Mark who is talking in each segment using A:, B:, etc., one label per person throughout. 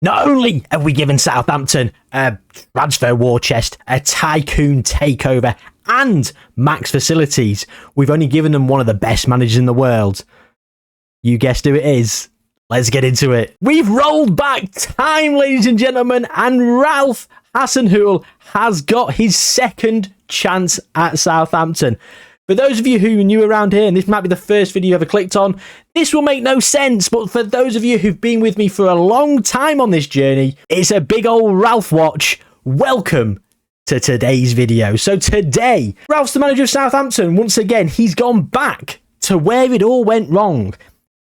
A: Not only have we given Southampton a transfer war chest, a tycoon takeover, and max facilities, we've only given them one of the best managers in the world. You guessed who it is. Let's get into it. We've rolled back time, ladies and gentlemen, and Ralph Hasenhüttl has got his second chance at Southampton. For those of you who are new around here, and this might be the first video you ever clicked on, this will make no sense, but for those of you who've been with me for a long time on this journey, it's a big old Ralph watch. Welcome to today's video. So today, Ralph's the manager of Southampton. Once again, he's gone back to where it all went wrong.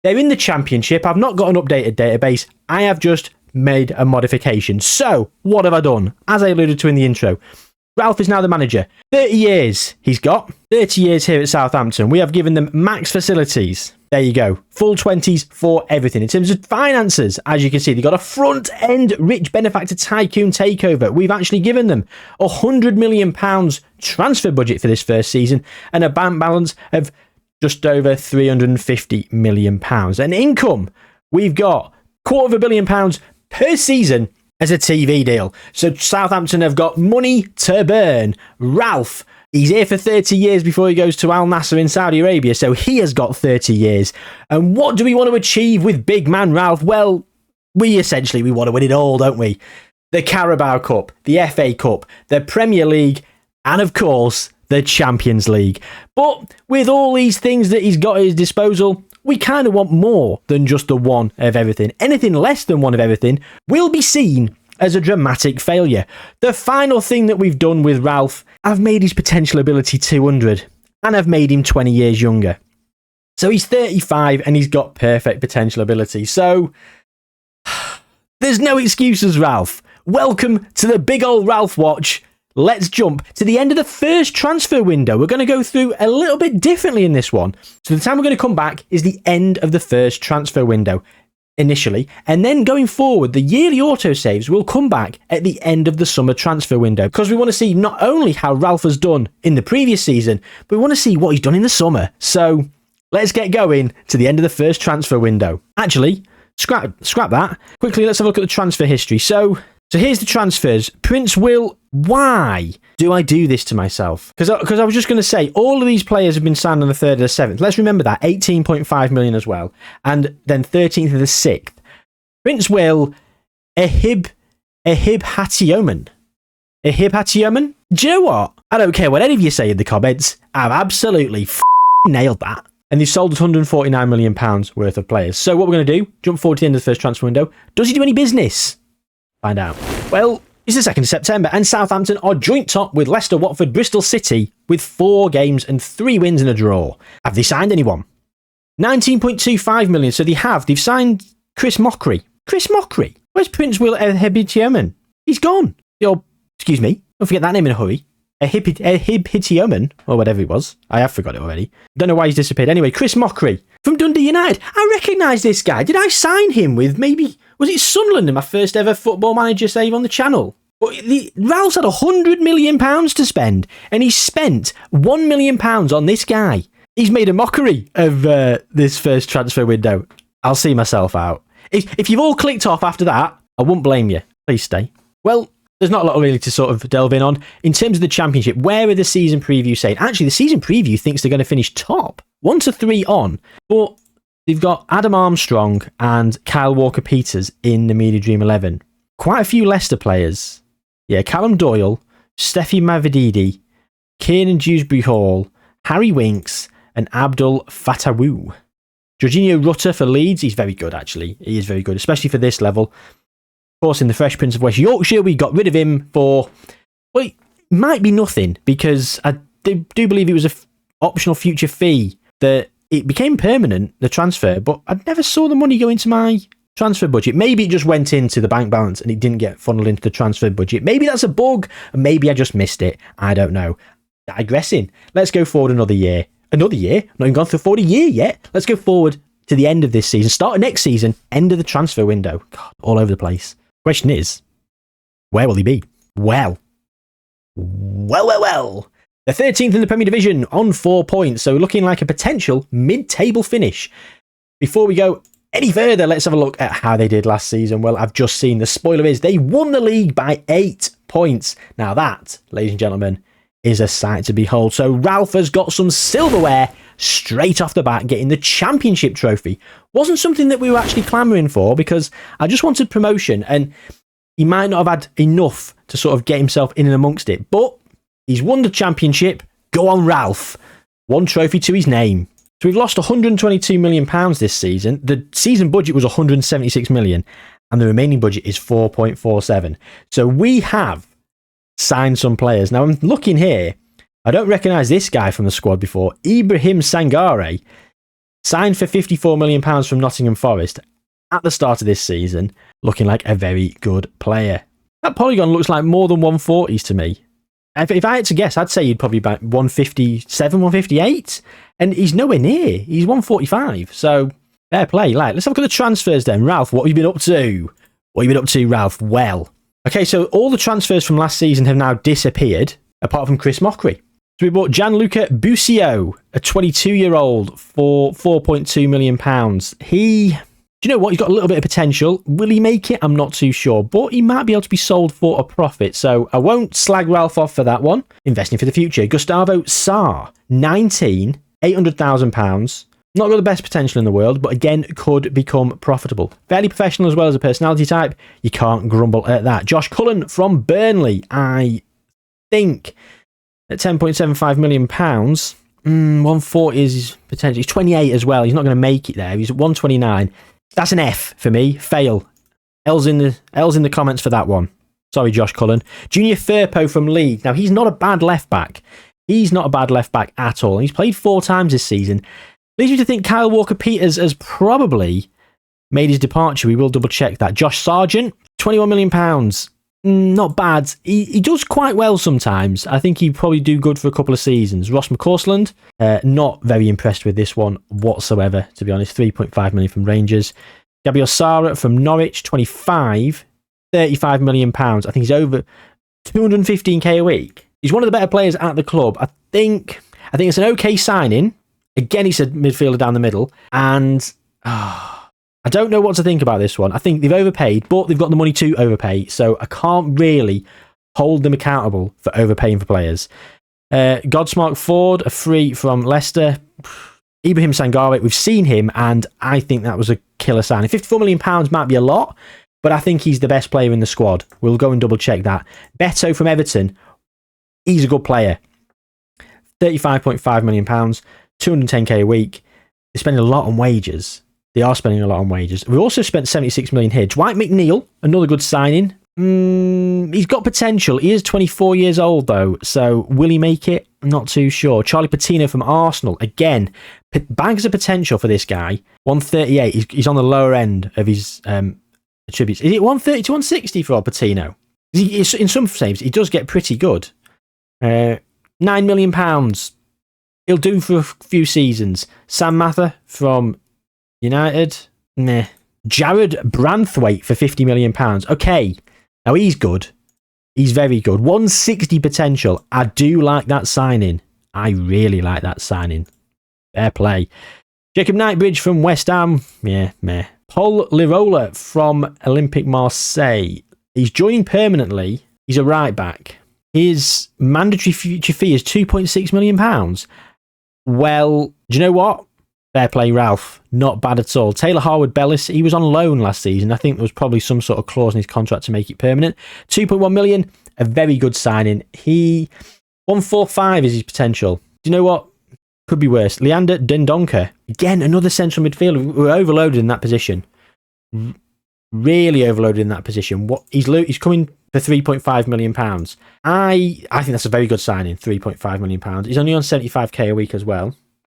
A: They're in the Championship. I've not got an updated database. I have just made a modification. So, what have I done? As I alluded to in the intro, Ralph is now the manager. 30 years he's got. 30 years here at Southampton. We have given them max facilities. There you go. Full 20s for everything. In terms of finances, as you can see, they've got a front-end rich benefactor tycoon takeover. We've actually given them a £100 million transfer budget for this first season and a bank balance of just over £350 million. And income, we've got £250 million per season as a TV deal. So Southampton have got money to burn. Ralph, he's here for 30 years before he goes to Al Nassr in Saudi Arabia, so he has got 30 years. And what do we want to achieve with big man Ralph? Well, we want to win it all, don't we? The Carabao Cup, the FA Cup, the Premier League, and of course, the Champions League. But with all these things that he's got at his disposal, we kind of want more than just the one of everything. Anything less than one of everything will be seen as a dramatic failure. The final thing that we've done with Ralph, I've made his potential ability 200 and I've made him 20 years younger. So he's 35 and he's got perfect potential ability. So there's no excuses, Ralph. Welcome to the big old Ralph watch. Let's jump to the end of the first transfer window. We're going to go through a little bit differently in this one. So the time we're going to come back is the end of the first transfer window initially. And then going forward, the yearly autosaves will come back at the end of the summer transfer window. Because we want to see not only how Ralph has done in the previous season, but we want to see what he's done in the summer. So let's get going to the end of the first transfer window. Actually, scrap that. Quickly, let's have a look at the transfer history. So here's the transfers. Prince Will, why do I do this to myself? Because I was just going to say, all of these players have been signed on the 3rd of the 7th. Let's remember that. 18.5 million as well. And then 13th of the 6th. Prince Will, Ehib Hatioman. Ehib Hatioman? Do you know what? I don't care what any of you say in the comments. I've absolutely nailed that. And they've sold us £149 million worth of players. So what we're going to do, jump forward to the end of the first transfer window. Does he do any business? Find out. Well, it's the 2nd of September and Southampton are joint top with Leicester, Watford, Bristol City with 4 games and 3 wins and a draw. Have they signed anyone? 19.25 million. So they've signed Chris Mockery. Chris Mockery? Where's Prince Will Ehibitioman? He's gone. Excuse me. Don't forget that name in a hurry. Ehibitioman, or whatever it was. I have forgot it already. Don't know why he's disappeared. Anyway, Chris Mockery from Dundee United. I recognise this guy. Did I sign him with maybe... Was it Sunderland in my first ever football manager save on the channel? But Ralph's had £100 million to spend, and he's spent £1 million on this guy. He's made a mockery of this first transfer window. I'll see myself out. If you've all clicked off after that, I won't blame you. Please stay. Well, there's not a lot really to sort of delve in on. In terms of the Championship, where are the season preview saying? Actually, the season preview thinks they're going to finish top. 1 to 3 on. But they've got Adam Armstrong and Kyle Walker-Peters in the Media Dream 11. Quite a few Leicester players. Yeah, Callum Doyle, Steffi Mavididi, Kiernan Dewsbury-Hall, Harry Winks, and Abdul Fatawu. Jorginho Rutter for Leeds. He's very good, actually. He is very good, especially for this level. Of course, in the Fresh Prince of West Yorkshire, we got rid of him for... Well, it might be nothing, because I do believe it was an optional future fee that... It became permanent, the transfer, but I never saw the money go into my transfer budget. Maybe it just went into the bank balance and it didn't get funneled into the transfer budget. Maybe that's a bug, and maybe I just missed it. I don't know. Digressing. Let's go forward another year. Another year? Not even gone through 40 year yet. Let's go forward to the end of this season. Start of next season. End of the transfer window. God, all over the place. Question is, where will he be? Well. The 13th in the Premier Division on 4 points, so looking like a potential mid-table finish. Before we go any further, let's have a look at how they did last season. Well, I've just seen the spoiler is they won the league by 8 points. Now that, ladies and gentlemen, is a sight to behold. So Ralph has got some silverware straight off the bat, getting the championship trophy. Wasn't something that we were actually clamouring for, because I just wanted promotion, and he might not have had enough to sort of get himself in and amongst it. But he's won the championship. Go on, Ralph. 1 trophy to his name. So we've lost £122 million this season. The season budget was £176 million, and the remaining budget is 4.47. So we have signed some players. Now I'm looking here. I don't recognise this guy from the squad before. Ibrahim Sangare signed for £54 million from Nottingham Forest at the start of this season, looking like a very good player. That polygon looks like more than 140s to me. If I had to guess, I'd say he'd probably be about 157, 158, and he's nowhere near. He's 145, so fair play. Like, let's have a look at the transfers then. Ralph, what have you been up to? What have you been up to, Ralph? Well, okay, so all the transfers from last season have now disappeared, apart from Chris Mockery. So we bought Gianluca Busio, a 22-year-old, for £4.2 million. Do you know what? He's got a little bit of potential. Will he make it? I'm not too sure, but he might be able to be sold for a profit. So I won't slag Ralph off for that one. Investing for the future. Gustavo Sarr, 19, £800,000. Not got the best potential in the world, but again, could become profitable. Fairly professional as well as a personality type. You can't grumble at that. Josh Cullen from Burnley, I think, at £10.75 million. 140 is potential. He's 28 as well. He's not going to make it there. He's at 129. That's an F for me. Fail. L's in the comments for that one. Sorry, Josh Cullen. Junior Firpo from Leeds. Now, he's not a bad left back. He's not a bad left back at all. He's played 4 times this season. Leads me to think Kyle Walker-Peters has probably made his departure. We will double check that. Josh Sargent, £21 million. Not bad. He does quite well sometimes. I think he'd probably do good for a couple of seasons. Ross McCausland, not very impressed with this one whatsoever, to be honest. 3.5 million from Rangers. Gabriel Sara from Norwich, 25, £35 million. I think he's over 215k a week. He's one of the better players at the club. I think it's an okay signing. Again, he's a midfielder down the middle, and I don't know what to think about this one. I think they've overpaid, but they've got the money to overpay, so I can't really hold them accountable for overpaying for players. Godsmark Ford, a free from Leicester. Ibrahim Sangare, we've seen him, and I think that was a killer signing. £54 million might be a lot, but I think he's the best player in the squad. We'll go and double check that. Beto from Everton, he's a good player. £35.5 million, 210k a week. They're spending a lot on wages. They are spending a lot on wages. We've also spent 76 million here. Dwight McNeil, another good signing. He's got potential. He is 24 years old, though. So will he make it? I'm not too sure. Charlie Patino from Arsenal. Again, bags of potential for this guy. 138. He's on the lower end of his attributes. Is it 130 to 160 for Patino? In some saves, he does get pretty good. £9 million. He'll do for a few seasons. Sam Mather from United, meh. Jared Branthwaite for £50 million. Okay, now he's good. He's very good. 160 potential. I do like that signing. I really like that signing. Fair play. Jacob Knightbridge from West Ham. Yeah, meh. Paul Lirola from Olympique Marseille. He's joining permanently. He's a right back. His mandatory future fee is £2.6 million. Well, do you know what? Fair play, Ralph. Not bad at all. Taylor Harwood-Bellis, he was on loan last season. I think there was probably some sort of clause in his contract to make it permanent. 2.1 million, a very good signing. 145 is his potential. Do you know what? Could be worse. Leander Dendoncker, again, another central midfielder. We're overloaded in that position. Really overloaded in that position. He's coming for £3.5 million. I think that's a very good signing, £3.5 million. He's only on 75k a week as well.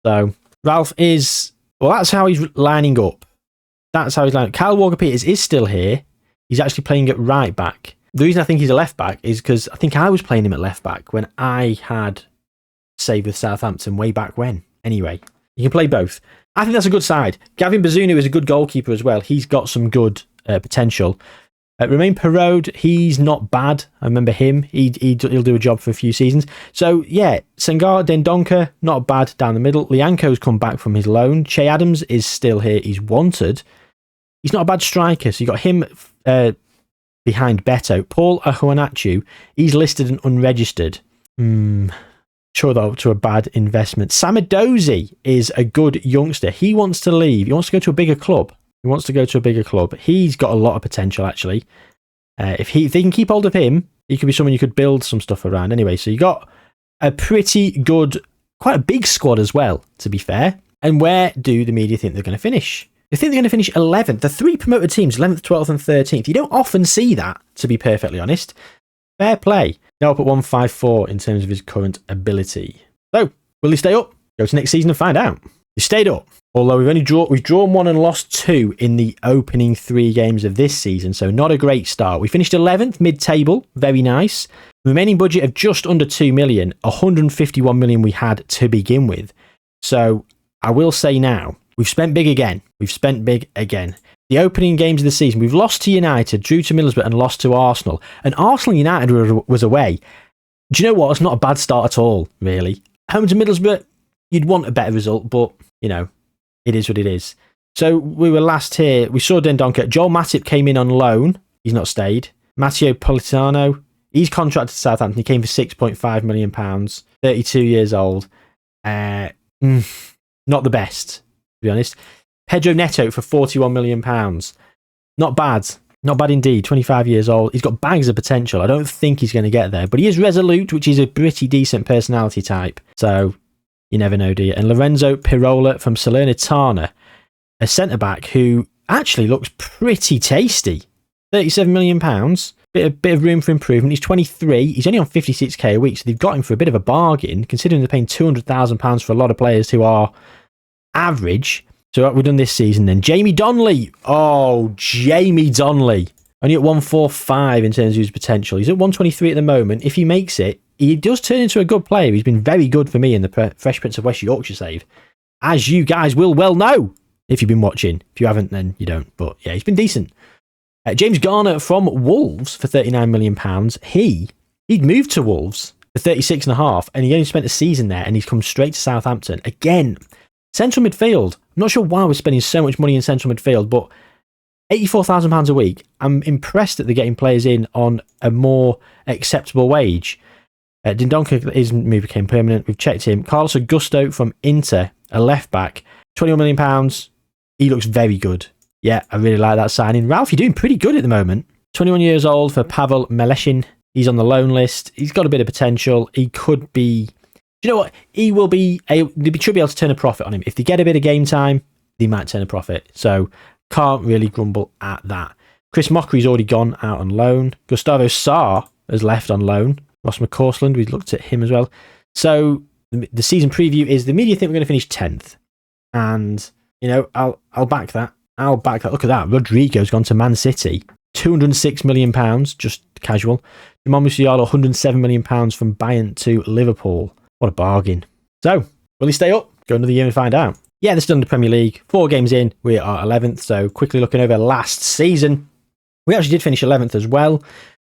A: So Ralph is, well, that's how he's lining up. That's how he's lining up. Kyle Walker-Peters is still here. He's actually playing at right back. The reason I think he's a left back is because I think I was playing him at left back when I had saved with Southampton way back when. Anyway, you can play both. I think that's a good side. Gavin Bazunu is a good goalkeeper as well. He's got some good potential. Romain Perraud, he's not bad. I remember him. He'll do a job for a few seasons. So, yeah, Sengar Dendoncker, not bad down the middle. Lianco's come back from his loan. Che Adams is still here. He's wanted. He's not a bad striker. So you got him behind Beto. Paul Ahuanachu, he's listed and unregistered. Sure, though, to a bad investment. Samadozi is a good youngster. He wants to leave. He wants to go to a bigger club. He's got a lot of potential, actually. If they can keep hold of him, he could be someone you could build some stuff around. Anyway, so you got a pretty good, quite a big squad as well, to be fair. And where do the media think they're going to finish? They think they're going to finish 11th. The 3 promoted teams, 11th, 12th and 13th. You don't often see that, to be perfectly honest. Fair play. Now up at 154 in terms of his current ability. So, will he stay up? Go to next season and find out. He stayed up. Although we've drawn 1 and lost 2 in the opening 3 games of this season, so not a great start. We finished 11th, mid-table, very nice. Remaining budget of just under 2 million, 151 million we had to begin with. So I will say now, we've spent big again. The opening games of the season, we've lost to United, drew to Middlesbrough and lost to Arsenal. And Arsenal United was away. Do you know what? It's not a bad start at all, really. Home to Middlesbrough, you'd want a better result, but, you know, it is what it is. So we were last here. We saw Dendoncker. Joel Matip came in on loan. He's not stayed. Matteo Politano, he's contracted to Southampton. He came for £6.5 million, 32 years old. Not the best, to be honest. Pedro Neto for £41 million. Not bad. Not bad indeed. 25 years old. He's got bags of potential. I don't think he's going to get there, but he is resolute, which is a pretty decent personality type. So you never know, do you? And Lorenzo Pirola from Salernitana, a centre-back who actually looks pretty tasty. £37 million. Bit of room for improvement. He's 23. He's only on 56k a week, so they've got him for a bit of a bargain, considering they're paying £200,000 for a lot of players who are average. So what we've done this season then. Jamie Donnelly. Oh, Jamie Donnelly. Only at 145 in terms of his potential. He's at 123 at the moment. If he makes it, he does turn into a good player. He's been very good for me in the Fresh Prince of West Yorkshire save, as you guys will well know if you've been watching. If you haven't, then you don't. But yeah, he's been decent. James Garner from Wolves for £39 million. He'd moved to Wolves for 36.5, and he only spent a season there, and he's come straight to Southampton. Again, central midfield. I'm not sure why we're spending so much money in central midfield, but £84,000 a week. I'm impressed that they're getting players in on a more acceptable wage. Dendoncker, his move became permanent. We've checked him. Carlos Augusto from Inter, a left back, £21 million. He looks very good. Yeah, I really like that signing. Ralph, you're doing pretty good at the moment. 21 years old for Pavel Meleshin. He's on the loan list. He's got a bit of potential. He could be... Do you know what? They should be able to turn a profit on him. If they get a bit of game time, they might turn a profit. So, can't really grumble at that. Chris Mockery's already gone out on loan. Gustavo Sarr has left on loan. Ross McCausland, we looked at him as well. So, the season preview is the media think we're going to finish 10th. And, you know, I'll back that. Look at that. Rodrigo's gone to Man City. £206 million, just casual. Jamal Musiala, £107 million from Bayern to Liverpool. What a bargain. So, will he stay up? Go another year and find out. Yeah, they're still in the Premier League. 4 games in, we are 11th. So, quickly looking over last season, we actually did finish 11th as well, which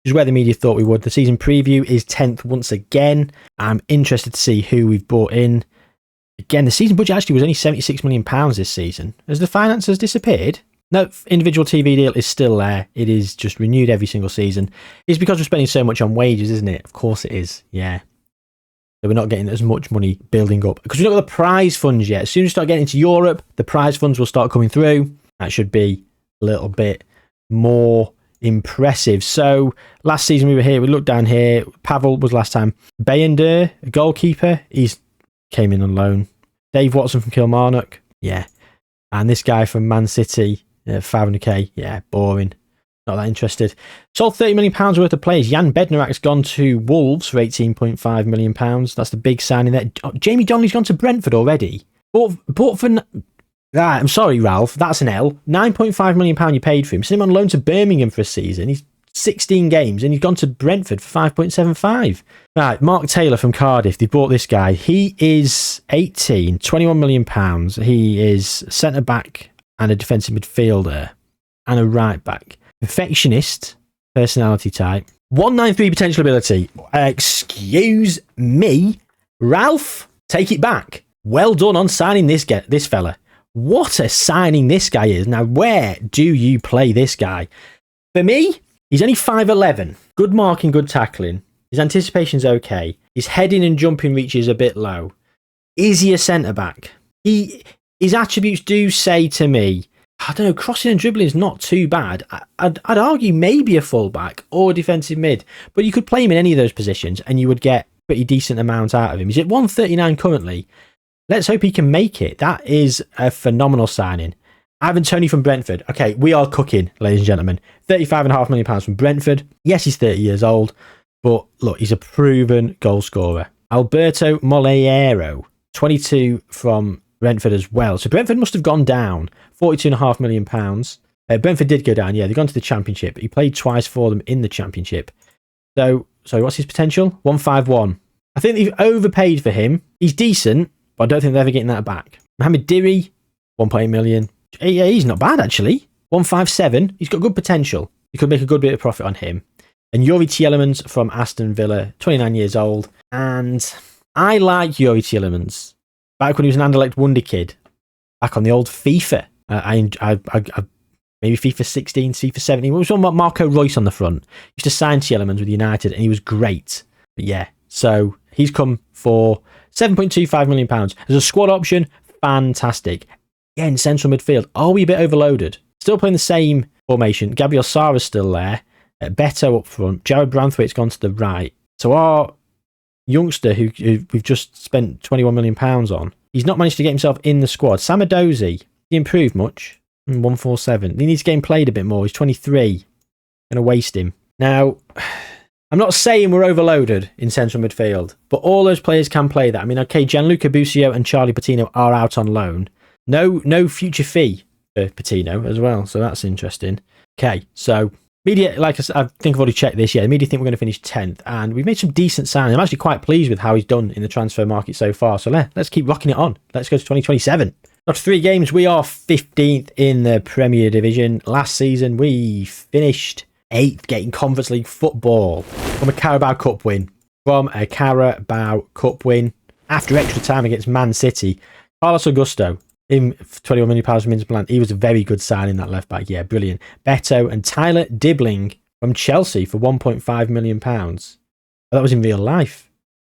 A: is where the media thought we would. The season preview is 10th once again. I'm interested to see who we've brought in. Again, the season budget actually was only £76 million this season. Has the finances disappeared? No, individual TV deal is still there. It is just renewed every single season. It's because we're spending so much on wages, isn't it? Of course it is, yeah. So we're not getting as much money building up. Because we've not got the prize funds yet. As soon as we start getting into Europe, the prize funds will start coming through. That should be a little bit more impressive. So last season we were here, we looked down here. Pavel was last time. Bayender, a goalkeeper, he's came in on loan. Dave Watson from Kilmarnock, yeah. And this guy from Man City, 500k, yeah, boring. Not that interested. Sold £30 million worth of players. Jan Bednarak's gone to Wolves for £18.5 million. That's the big signing there. Jamie Donnelly's gone to Brentford already. Bought for... I'm sorry, Ralph, that's an L. £9.5 million you paid for him. Sent him on loan to Birmingham for a season. He's 16 games and he's gone to Brentford for 5.75. Right, Mark Taylor from Cardiff. They bought this guy. He is 18, £21 million. He is centre-back and a defensive midfielder and a right-back. Perfectionist, personality type. 193 potential ability. Excuse me, Ralph, take it back. Well done on signing this fella. What a signing this guy is. Now, where do you play this guy? For me, he's only 5'11". Good marking, good tackling. His anticipation's okay. His heading and jumping reach is a bit low. Is he a centre-back? His attributes do say to me, I don't know, crossing and dribbling is not too bad. I'd argue maybe a full-back or a defensive mid, but you could play him in any of those positions and you would get pretty decent amount out of him. He's at 139 currently. Let's hope he can make it. That is a phenomenal signing. Ivan Toney from Brentford. Okay, we are cooking, ladies and gentlemen. £35.5 million from Brentford. Yes, he's 30 years old, but look, he's a proven goal scorer. Alberto Moleiro, 22 from Brentford as well. So Brentford must have gone down. £42.5 million. Brentford did go down, yeah. They've gone to the Championship. He played twice for them in the Championship. So what's his potential? 151. I think they've overpaid for him. He's decent, but I don't think they're ever getting that back. Mohamed Diri, 1.8 million. Yeah, he's not bad, actually. 157. He's got good potential. You could make a good bit of profit on him. And Yuri Tielemans from Aston Villa, 29 years old. And I like Yuri Tielemans. Back when he was an Anderlecht Wonder Kid. Back on the old FIFA. I maybe FIFA 16, FIFA 17. What was one about Marco Reus on the front? He used to sign Tielemans with United and he was great. But yeah, so he's come for £7.25 million. As a squad option, fantastic. Again, central midfield. Are we a bit overloaded? Still playing the same formation. Gabriel Sara's still there. Beto up front. Jared Branthwaite's gone to the right. So our youngster who we've just spent £21 million on, he's not managed to get himself in the squad. Samadozi, he improved much. 147. He needs to get him played a bit more. He's 23. Gonna waste him. Now, I'm not saying we're overloaded in central midfield, but all those players can play that. I mean, okay, Gianluca Busio and Charlie Patino are out on loan. No future fee for Patino as well, so that's interesting. Okay, so media, like I think I've already checked this. Yeah, the media think we're going to finish 10th, and we've made some decent signings. I'm actually quite pleased with how he's done in the transfer market so far. So let's keep rocking it on. Let's go to 2027. After 3 games, we are 15th in the Premier Division. Last season, we finished 8th, getting Conference League football from a Carabao Cup win. After extra time against Man City. Carlos Augusto, in £21 million from Inter Milan. He was a very good signing, that left back. Yeah, brilliant. Beto and Tyler Dibbling from Chelsea for £1.5 million. Oh, that was in real life.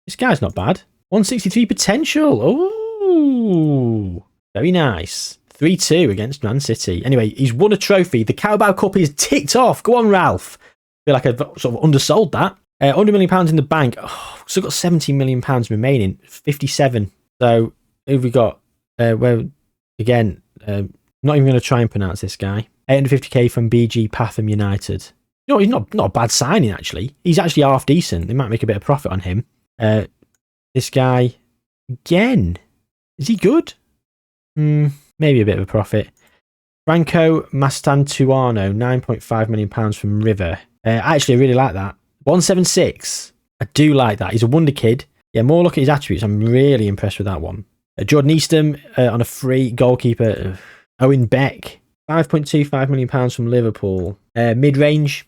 A: This guy's not bad. 163 potential. Oh, very nice. 3-2 against Man City. Anyway, he's won a trophy. The Carabao Cup is ticked off. Go on, Ralph. I feel like I've sort of undersold that. £100 million in the bank. Oh, still got £17 million remaining. 57. So, who have we got? Again, not even going to try and pronounce this guy. 850k from BG Patham United. You know, he's not a bad signing, actually. He's actually half decent. They might make a bit of profit on him. This guy, again, is he good? Maybe a bit of a profit. Franco Mastantuano, £9.5 million from River. I really like that. 176. I do like that. He's a wonder kid. Yeah, more look at his attributes. I'm really impressed with that one. Jordan Eastham on a free goalkeeper. Owen Beck, £5.25 million from Liverpool. Mid-range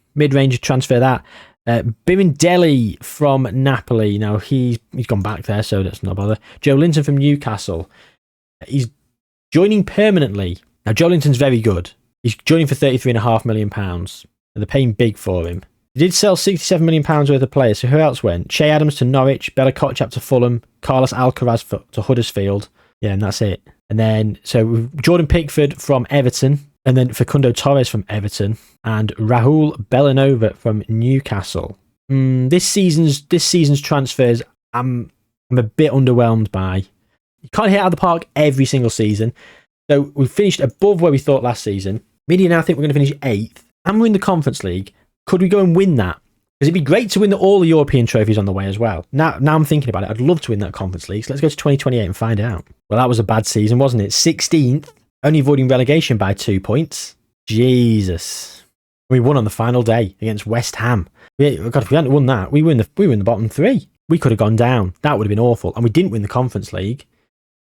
A: transfer that. Birindelli from Napoli. Now he's gone back there, so that's not bother. Joe Linton from Newcastle. He's joining permanently. Now Joe Linton's very good. He's joining for £33.5 million. And they're paying big for him. They did sell £67 million worth of players. So who else went? Che Adams to Norwich, Bella Kotchap to Fulham, Carlos Alcaraz to Huddersfield. Yeah, and that's it. And then, so Jordan Pickford from Everton, and then Facundo Torres from Everton, and Rahul Belanova from Newcastle. This season's transfers, I'm a bit underwhelmed by. You can't hit out of the park every single season. So we finished above where we thought last season. Media now think we're going to finish 8th, and we're in the Conference League. Could we go and win that? Because it'd be great to win all the European trophies on the way as well. Now I'm thinking about it. I'd love to win that Conference League. So let's go to 2028 and find out. Well, that was a bad season, wasn't it? 16th, only avoiding relegation by 2 points. Jesus. We won on the final day against West Ham. God, if we hadn't won that, we were in the bottom 3. We could have gone down. That would have been awful. And we didn't win the Conference League.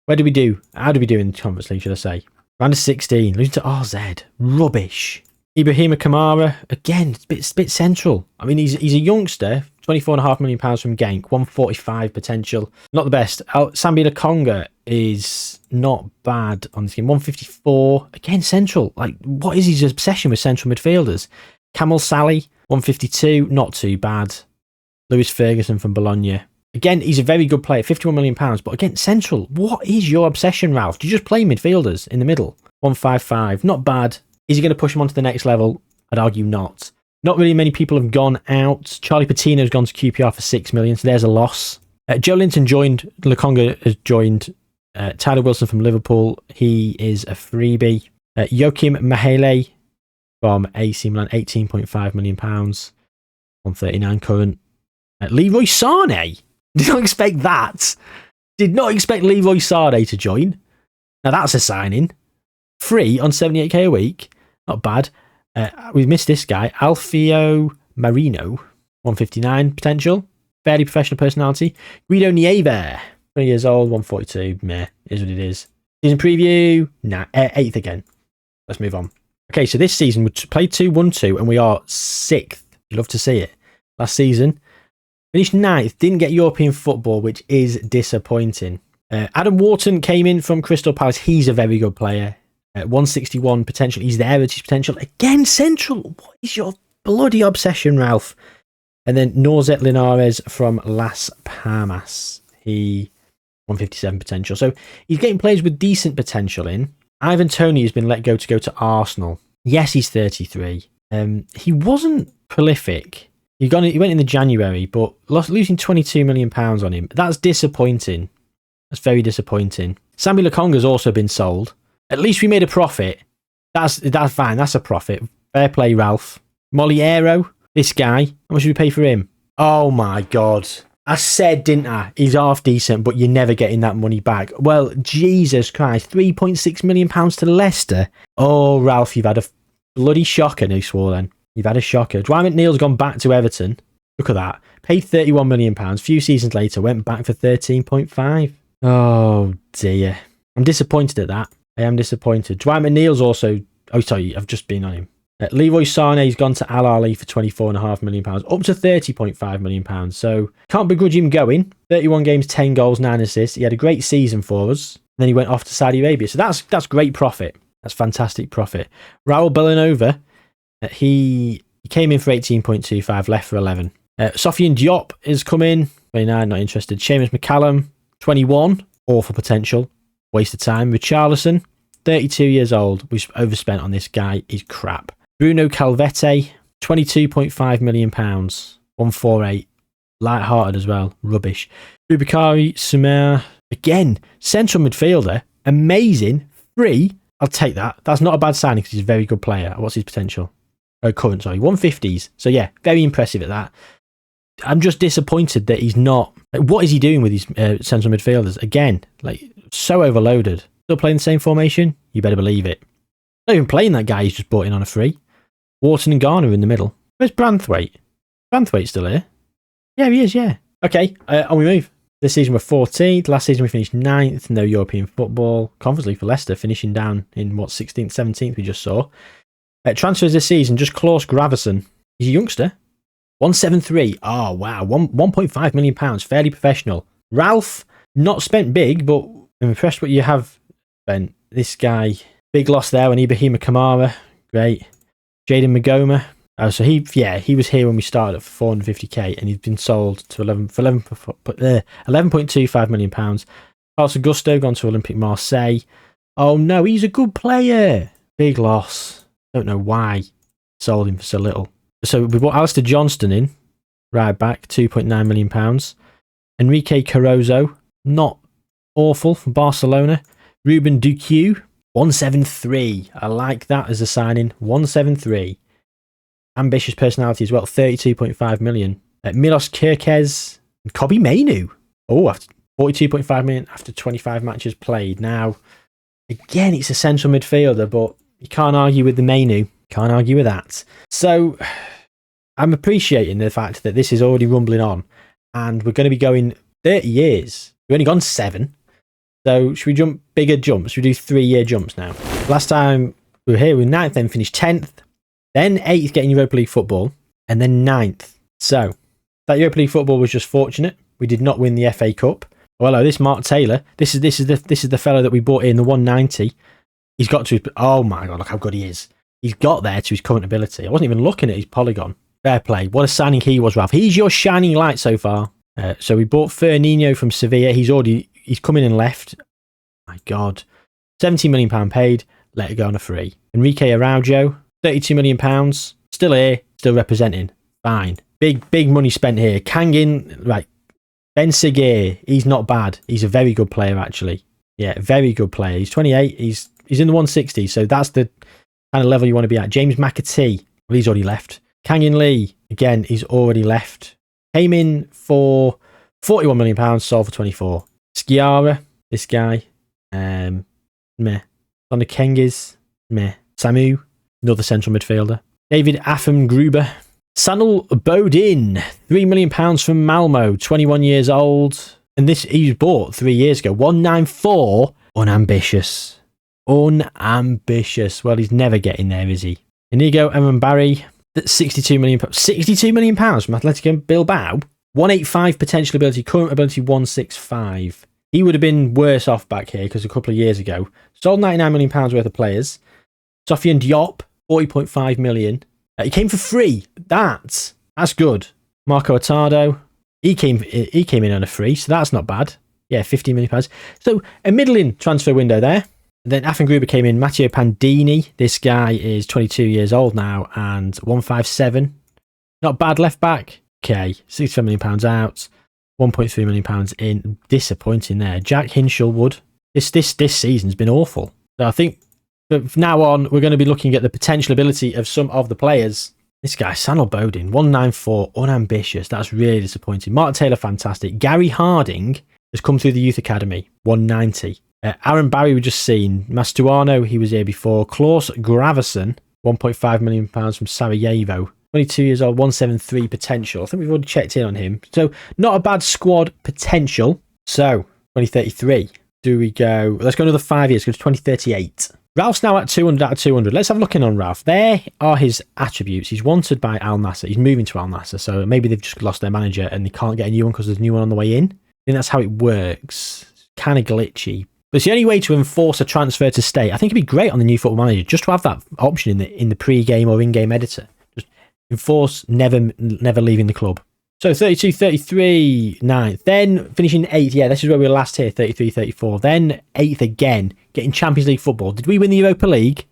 A: Where did we do? How did we do in the Conference League, should I say? Round of 16. Losing to RZ. Rubbish. Ibrahima Kamara, again, it's a bit central. I mean, he's a youngster, £24.5 million from Genk, 145 potential. Not the best. Sambi Lakonga, is not bad on this game. 154. Again, central. Like, what is his obsession with central midfielders? Camel Sally, 152. Not too bad. Lewis Ferguson from Bologna. Again, he's a very good player. £51 million. But again, central. What is your obsession, Ralph? Do you just play midfielders in the middle? 155. Not bad. Is he going to push him on to the next level? I'd argue not. Not really many people have gone out. Charlie Patino's gone to QPR for £6 million, so there's a loss. Joe Linton joined. Lokonga has joined. Tyler Wilson from Liverpool. He is a freebie. Joachim Mahele from AC Milan, £18.5 million. 139 current. Leroy Sané. Did not expect that. Did not expect Leroy Sané to join. Now that's a signing. Free on 78k a week. Not bad. We've missed this guy. Alfio Marino. 159 potential. Fairly professional personality. Guido Nieve. 20 years old. 142. Meh. Is what it is. Season preview. Nah. 8th again. Let's move on. Okay, so this season we played 2-1-2 and we are 6th. Love to see it. Last season. Finished 9th. Didn't get European football, which is disappointing. Adam Wharton came in from Crystal Palace. He's a very good player. 161 potential. He's there at his potential. Again, central. What is your bloody obsession, Ralph? And then Norzet Linares from Las Palmas. He 157 potential. So he's getting players with decent potential in. Ivan Toney has been let go to Arsenal. Yes, he's 33. He wasn't prolific. He went in the January, but losing £22 million on him. That's disappointing. That's very disappointing. Sammy Lokonga's also been sold. At least we made a profit. That's fine. That's a profit. Fair play, Ralph. Moliero, this guy. How much did we pay for him? Oh my God. I said, didn't I? He's half decent, but you're never getting that money back. Well, Jesus Christ. £3.6 million to Leicester. Oh, Ralph, you've had a bloody shocker. No, swore then. You've had a shocker. Dwight McNeil's gone back to Everton. Look at that. Paid £31 million. Few seasons later, went back for 13.5. Oh, dear. I'm disappointed at that. I am disappointed. Dwight McNeil's also... Oh, sorry, I've just been on him. Leroy Sané's gone to Al Ahly for £24.5 million, up to £30.5 million. So, can't begrudge him going. 31 games, 10 goals, 9 assists. He had a great season for us. And then he went off to Saudi Arabia. So that's great profit. That's fantastic profit. Raul Bellanova, he came in for 18.25, left for 11. Sofiane Diop has come in. 29, not interested. Seamus McCallum, 21, awful potential. Waste of time. Richarlison, 32 years old. We've overspent on this guy. He's crap. Bruno Calvete, £22.5 million. 148. Light-hearted as well. Rubbish. Bubakari Sumer, again, central midfielder. Amazing. Free. I'll take that. That's not a bad signing because he's a very good player. What's his potential? Current, sorry. 150s. So yeah, very impressive at that. I'm just disappointed that he's not... what is he doing with his central midfielders? Again, so overloaded. Still playing the same formation? You better believe it. Not even playing that guy he's just brought in on a free. Wharton and Garner in the middle. Where's Branthwaite? Branthwaite's still here? Yeah, he is, yeah. Okay, on we move. This season we're 14th. Last season we finished 9th. No European football. Conference League for Leicester, finishing down in, 16th, 17th we just saw. Transfers this season, just Klaus Gravesen. He's a youngster. 173. Oh, wow. £1.5 million. Fairly professional. Ralph, not spent big, but I'm impressed what you have spent. This guy, big loss there on Ibrahima Kamara. Great. Jaden Magoma. Oh, so he was here when we started at 450k and he's been sold to 11.25 million pounds. Carlos Augusto gone to Olympique Marseille. Oh no, he's a good player. Big loss. Don't know why sold him for so little. So we brought Alistair Johnston in, right back, £2.9 million. Enrique Carozzo, not awful, from Barcelona. Ruben Duque, 173. I like that as a signing. 173. Ambitious personality as well, 32.5 million. Milos Kirkez and Kobe Mainu. Oh, after 42.5 million after 25 matches played. Now, again, it's a central midfielder, but you can't argue with the Mainu. Can't argue with that. So, I'm appreciating the fact that this is already rumbling on, and we're going to be going 30 years. We've only gone 7. So, should we jump bigger jumps? Should we do 3-year jumps now? Last time we were here, we were 9th, then finished 10th. Then 8th getting Europa League football, and then 9th. So, that Europa League football was just fortunate. We did not win the FA Cup. Oh, hello, this Mark Taylor. This is the fellow that we bought in the 190. He's got to. Oh my god, look how good he is. He's got there to his current ability. I wasn't even looking at his polygon. Fair play. What a signing he was, Ralph. He's your shining light so far. So we bought Firmino from Sevilla. He's come in and left. My god, £17 million paid. Let it go on a free. Enrique Araujo, £32 million. Still here, still representing. Fine. Big money spent here. Kangin, right. Ben Seguir, he's not bad. He's a very good player, actually. Yeah, very good player. He's 28. He's in the 160, so that's the kind of level you want to be at. James McAtee, well, he's already left. Kangin Lee, again, he's already left. Came in for £41 million, sold for 24. Skiara, this guy, meh. Donna Kengiz, meh. Samu, another central midfielder. David Affengruber. Sanel Bodin, £3 million from Malmo, 21 years old. And this he was bought 3 years ago. 194. Unambitious. Unambitious. Well, he's never getting there, is he? Inigo Evan Barry, £62 million. £62 million from Atletico Bilbao. 185 potential ability, current ability 165. He would have been worse off back here because a couple of years ago. Sold £99 million worth of players. Sofiane Diop, 40.5 million. He came for free. That's good. Marco Attardo, he came in on a free, so that's not bad. Yeah, £15 million. So a middling transfer window there. Then Affengruber came in. Matteo Pandini. This guy is 22 years old now and 157. Not bad left back. Okay, £65 million out. £1.3 million in. Disappointing there. Jack Hinshelwood. This season's been awful. So I think from now on, we're going to be looking at the potential ability of some of the players. This guy, Sanel Bodin, 194, unambitious. That's really disappointing. Mark Taylor, fantastic. Gary Harding has come through the youth academy, 190. Aaron Barry, we just seen. Mastuano, he was here before. Klaus Gravesen, £1.5 million from Sarajevo. 22 years old, 173 potential. I think we've already checked in on him. So, not a bad squad potential. So, 2033. Do we go? Let's go another 5 years. Go to 2038. Ralph's now at 200 out of 200. Let's have a look in on Ralph. There are his attributes. He's wanted by Al Nassr. He's moving to Al Nassr. So maybe they've just lost their manager and they can't get a new one because there's a new one on the way in. I think that's how it works. It's kind of glitchy. But it's the only way to enforce a transfer to stay. I think it'd be great on the new Football Manager just to have that option in the pre-game or in-game editor. Just enforce never leaving the club. So 32, 33, 9th. Then finishing 8th. Yeah, this is where we were last here, 33, 34. Then 8th again, getting Champions League football. Did we win the Europa League?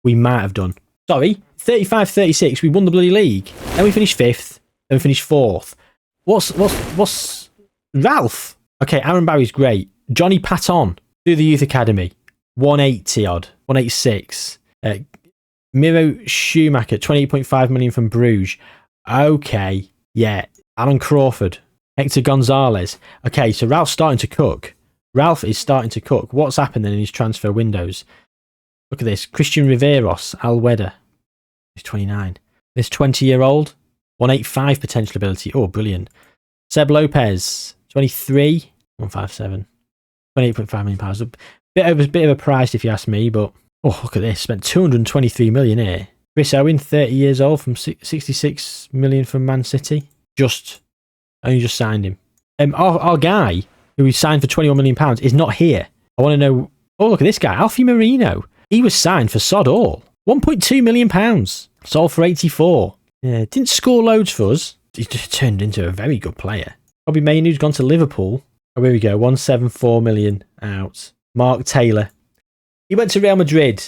A: We might have done. Sorry, 35, 36. We won the bloody league. Then we finished 5th. Then we finished 4th. What's Ralph? Okay, Aaron Barry's great. Johnny Patton through the youth academy, 180 odd, 186. Miro Schumacher, 28.5 million from Bruges. Okay, yeah. Alan Crawford, Hector Gonzalez. Okay, so Ralph's starting to cook. Ralph is starting to cook. What's happened then in his transfer windows? Look at this. Christian Riveros, Al Weda. He's 29. This 20-year-old, 185 potential ability. Oh, brilliant. Seb Lopez, 23, 157. £28.5 million. A bit of a price if you ask me, but oh, look at this. Spent 223 million here. Chris Owen, 30 years old, from 66 million from Man City. Only just signed him. Our guy, who we signed for £21 million, is not here. I want to know. Oh, look at this guy, Alfie Marino. He was signed for sod all. £1.2 million. Sold for 84. Yeah, didn't score loads for us. He just turned into a very good player. Bobby Mainoo's gone to Liverpool. Oh, here we go. 174 million out. Mark Taylor. He went to Real Madrid.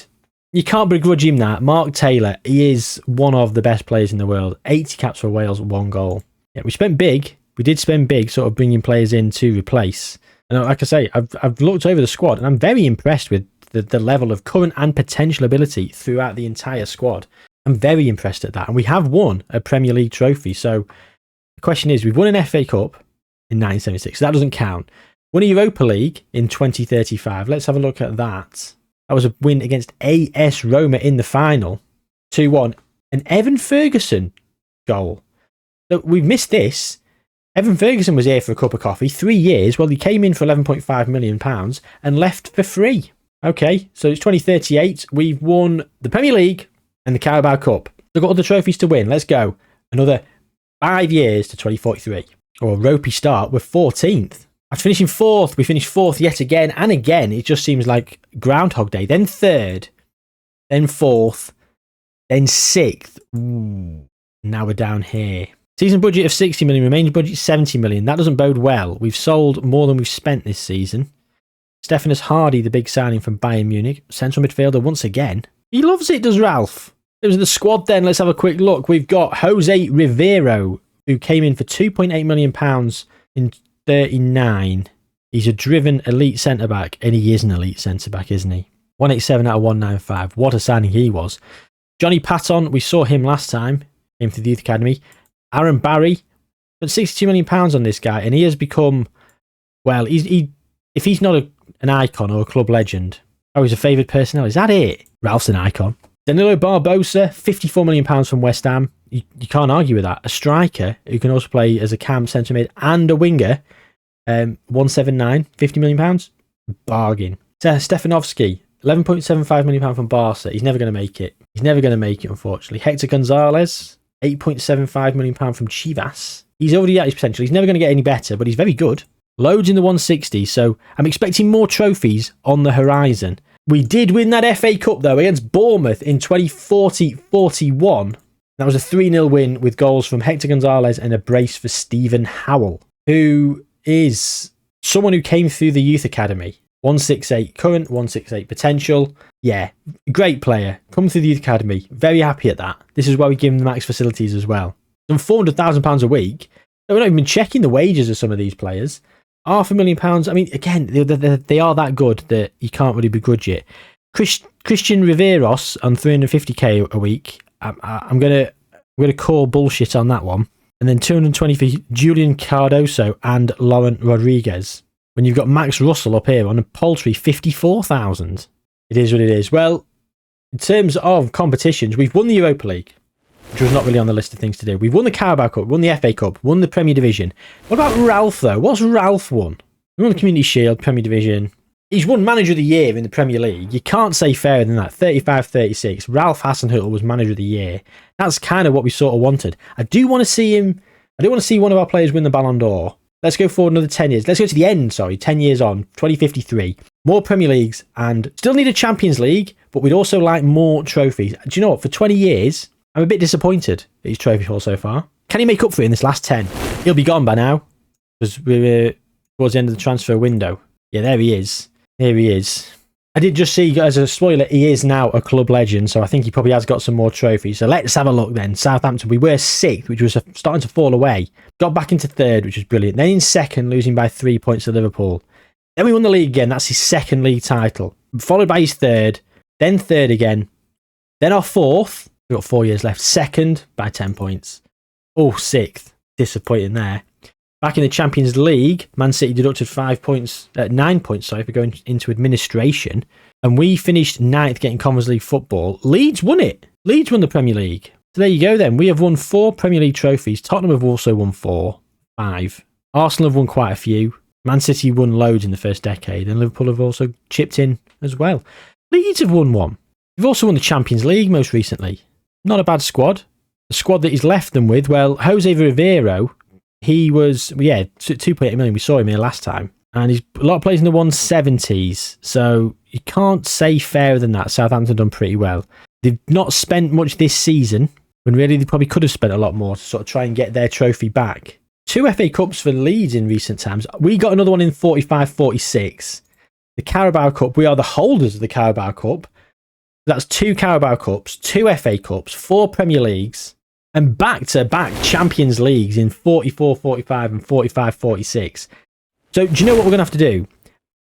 A: You can't begrudge him that. Mark Taylor, he is one of the best players in the world. 80 caps for Wales, 1 goal. Yeah, we spent big. We did spend big, sort of bringing players in to replace. And like I say, I've looked over the squad and I'm very impressed with the level of current and potential ability throughout the entire squad. I'm very impressed at that. And we have won a Premier League trophy. So the question is, we've won an FA Cup in 1976. So that doesn't count. Won a Europa League in 2035. Let's have a look at that. That was a win against AS Roma in the final. 2-1. An Evan Ferguson goal. So we've missed this. Evan Ferguson was here for a cup of coffee. 3 years. Well, he came in for £11.5 million and left for free. Okay, so it's 2038. We've won the Premier League and the Carabao Cup. We've got other trophies to win. Let's go. Another 5 years to 2043. Or a ropey start. We're 14th. After finishing fourth, we finished fourth yet again and again. It just seems like Groundhog Day. Then third, then fourth, then sixth. Ooh, now we're down here. Season budget of 60 million, remaining budget 70 million. That doesn't bode well. We've sold more than we've spent this season. Stephanus Hardy, the big signing from Bayern Munich. Central midfielder once again. He loves it, does Ralph? It was the squad then. Let's have a quick look. We've got Jose Rivero, who came in for £2.8 million in 39. He's a driven elite centre-back, and he is an elite centre-back, isn't he? 187 out of 195. What a signing he was. Johnny Patton, we saw him last time. Came through the youth academy. Aaron Barry, but £62 million on this guy, and he has become, well, if he's not an icon or a club legend, he's a favoured personnel. Is that it? Ralph's an icon. Danilo Barbosa, £54 million from West Ham. You can't argue with that. A striker who can also play as a cam, centre mid, and a winger. 179, £50 million. Bargain. Stefanovski, £11.75 million from Barca. He's never going to make it. He's never going to make it, unfortunately. Hector Gonzalez, £8.75 million from Chivas. He's already at his potential. He's never going to get any better, but he's very good. Loads in the 160, so I'm expecting more trophies on the horizon. We did win that FA Cup, though, against Bournemouth in 2040-41. That was a 3-0 win with goals from Hector Gonzalez and a brace for Stephen Howell, who is someone who came through the youth academy. 168 current, 168 potential. Yeah, great player. Come through the youth academy. Very happy at that. This is why we give him the max facilities as well. Some £400,000 a week. We're not even checking the wages of some of these players. £500,000. I mean, again, they are that good that you can't really begrudge it. Christian Riveros on 350k a week. I'm gonna call bullshit on that one. And then 220 for Julian Cardoso and Laurent Rodriguez. When you've got Max Russell up here on a paltry 54,000. It is what it is. Well, in terms of competitions, we've won the Europa League, which was not really on the list of things to do. We've won the Carabao Cup, won the FA Cup, won the Premier Division. What about Ralph, though? What's Ralph won? We won the Community Shield, Premier Division. He's won Manager of the Year in the Premier League. You can't say fairer than that. 35-36. Ralph Hasenhüttl was Manager of the Year. That's kind of what we sort of wanted. I do want to see one of our players win the Ballon d'Or. Let's go forward another 10 years. Let's go to the end, 10 years on, 2053. More Premier Leagues, and still need a Champions League, but we'd also like more trophies. Do you know what? For 20 years, I'm a bit disappointed at his trophy haul so far. Can he make up for it in this last 10? He'll be gone by now, because we're towards the end of the transfer window. Yeah, there he is. Here he is. I did just see, as a spoiler, he is now a club legend, so I think he probably has got some more trophies. So let's have a look then. Southampton, we were 6th, which was starting to fall away. Got back into 3rd, which was brilliant. Then in 2nd, losing by 3 points to Liverpool. Then we won the league again. That's his 2nd league title. Followed by his 3rd, then 3rd again. Then our 4th. We've got 4 years left. 2nd by 10 points. Oh, 6th. Disappointing there. Back in the Champions League, Man City deducted 9 points, for going into administration. And we finished 9th getting Conference League football. Leeds won it. Leeds won the Premier League. So there you go then. We have won 4 Premier League trophies. Tottenham have also won 5. Arsenal have won quite a few. Man City won loads in the first decade. And Liverpool have also chipped in as well. Leeds have won 1. They've also won the Champions League most recently. Not a bad squad. The squad that he's left them with, well, Jose Rivero, he was, 2.8 million. We saw him here last time. And he's a lot of players in the 170s. So you can't say fairer than that. Southampton done pretty well. They've not spent much this season, when really they probably could have spent a lot more to sort of try and get their trophy back. 2 FA Cups for Leeds in recent times. We got another one in 45-46. The Carabao Cup, we are the holders of the Carabao Cup. That's 2 Carabao Cups, 2 FA Cups, 4 Premier Leagues, and back-to-back Champions Leagues in 44-45 and 45-46. So do you know what we're going to have to do?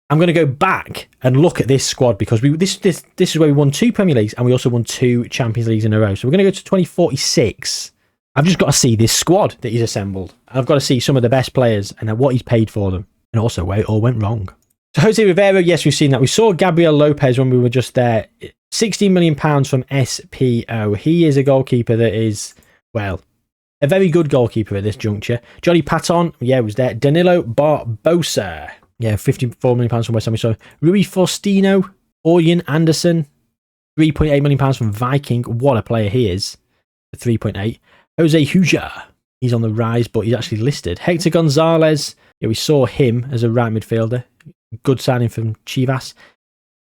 A: I'm going to go back and look at this squad, because this is where we won 2 Premier Leagues and we also won 2 Champions Leagues in a row. So we're going to go to 2046. I've just got to see this squad that he's assembled. I've got to see some of the best players and what he's paid for them, and also where it all went wrong. So Jose Rivero, yes, we've seen that. We saw Gabriel Lopez when we were just there. £16 million from SPO. He is a goalkeeper that is, well, a very good goalkeeper at this juncture. Johnny Patton, was there. Danilo Barbosa, £54 million from West Ham. We saw Rui Faustino, Orion Anderson, £3.8 million from Viking. What a player he is. 3.8. Jose Huja, He's on the rise, but he's actually listed. Hector Gonzalez. Yeah, we saw him as a right midfielder. Good signing from Chivas.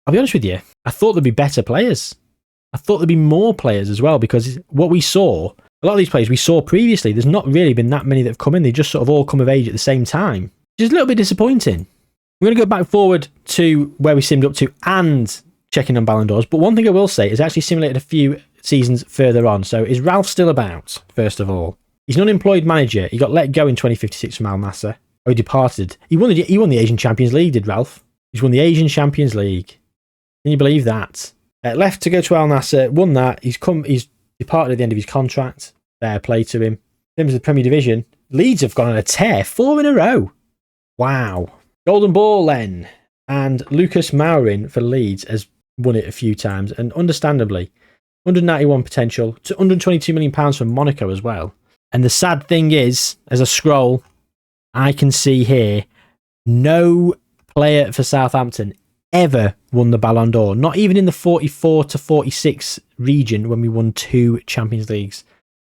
A: I'll be honest with you. I thought there'd be better players. I thought there'd be more players as well, because what we saw, a lot of these players we saw previously, there's not really been that many that have come in. They just sort of all come of age at the same time, which is a little bit disappointing. We're going to go back forward to where we simmed up to and checking on Ballon d'Ors. But one thing I will say is I actually simulated a few seasons further on. So is Ralph still about, first of all? He's an unemployed manager. He got let go in 2056 from Al Nassr. Oh, he departed. He won the Asian Champions League, did Ralph? He's won the Asian Champions League. Can you believe that? Left to go to Al Nassr, won that. He's departed at the end of his contract. Fair play to him. In terms of the Premier Division, Leeds have gone on a tear. 4 in a row. Wow. Golden Ball then. And Lucas Mourin for Leeds has won it a few times. And understandably, 191 potential to £122 million from Monaco as well. And the sad thing is, as I scroll, I can see here, no player for Southampton ever won the Ballon d'Or. Not even in the 44 to 46 region when we won 2 Champions Leagues.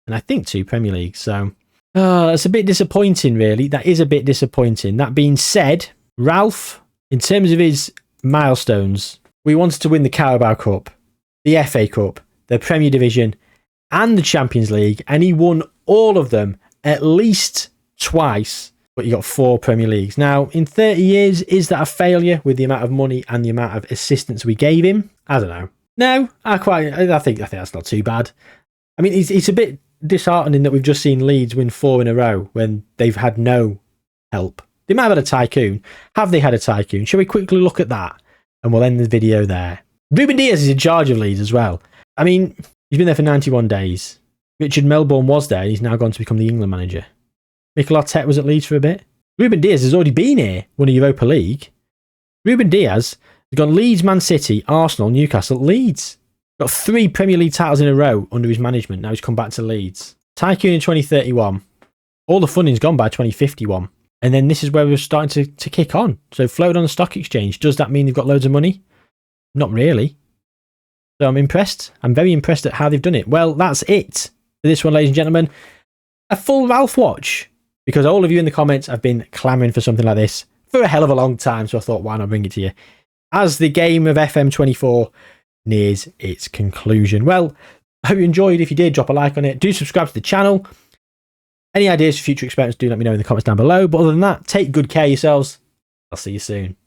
A: And I think 2 Premier Leagues. So, it's a bit disappointing, really. That is a bit disappointing. That being said, Ralph, in terms of his milestones, we wanted to win the Carabao Cup, the FA Cup, the Premier Division, and the Champions League. And he won all of them at least twice. But he got 4 Premier Leagues. Now, in 30 years, is that a failure with the amount of money and the amount of assistance we gave him? I don't know. No, I think that's not too bad. I mean, it's a bit disheartening that we've just seen Leeds win 4 in a row when they've had no help. They might have had a tycoon. Have they had a tycoon? Shall we quickly look at that? And we'll end the video there. Ruben Diaz is in charge of Leeds as well. I mean, he's been there for 91 days. Richard Melbourne was there, and he's now gone to become the England manager. Mikel Arteta was at Leeds for a bit. Ruben Diaz has already been here, won a Europa League. Ruben Diaz has gone Leeds, Man City, Arsenal, Newcastle, Leeds. Got 3 Premier League titles in a row under his management. Now he's come back to Leeds. Tycoon in 2031. All the funding's gone by 2051. And then this is where we're starting to kick on. So floated on the stock exchange. Does that mean they've got loads of money? Not really. So I'm impressed. I'm very impressed at how they've done it. Well, that's it for this one, ladies and gentlemen. A full Ralph watch. Because all of you in the comments have been clamouring for something like this for a hell of a long time. So I thought, why not bring it to you? As the game of FM24 nears its conclusion. Well, I hope you enjoyed. If you did, drop a like on it. Do subscribe to the channel. Any ideas for future experiments, do let me know in the comments down below. But other than that, take good care of yourselves. I'll see you soon.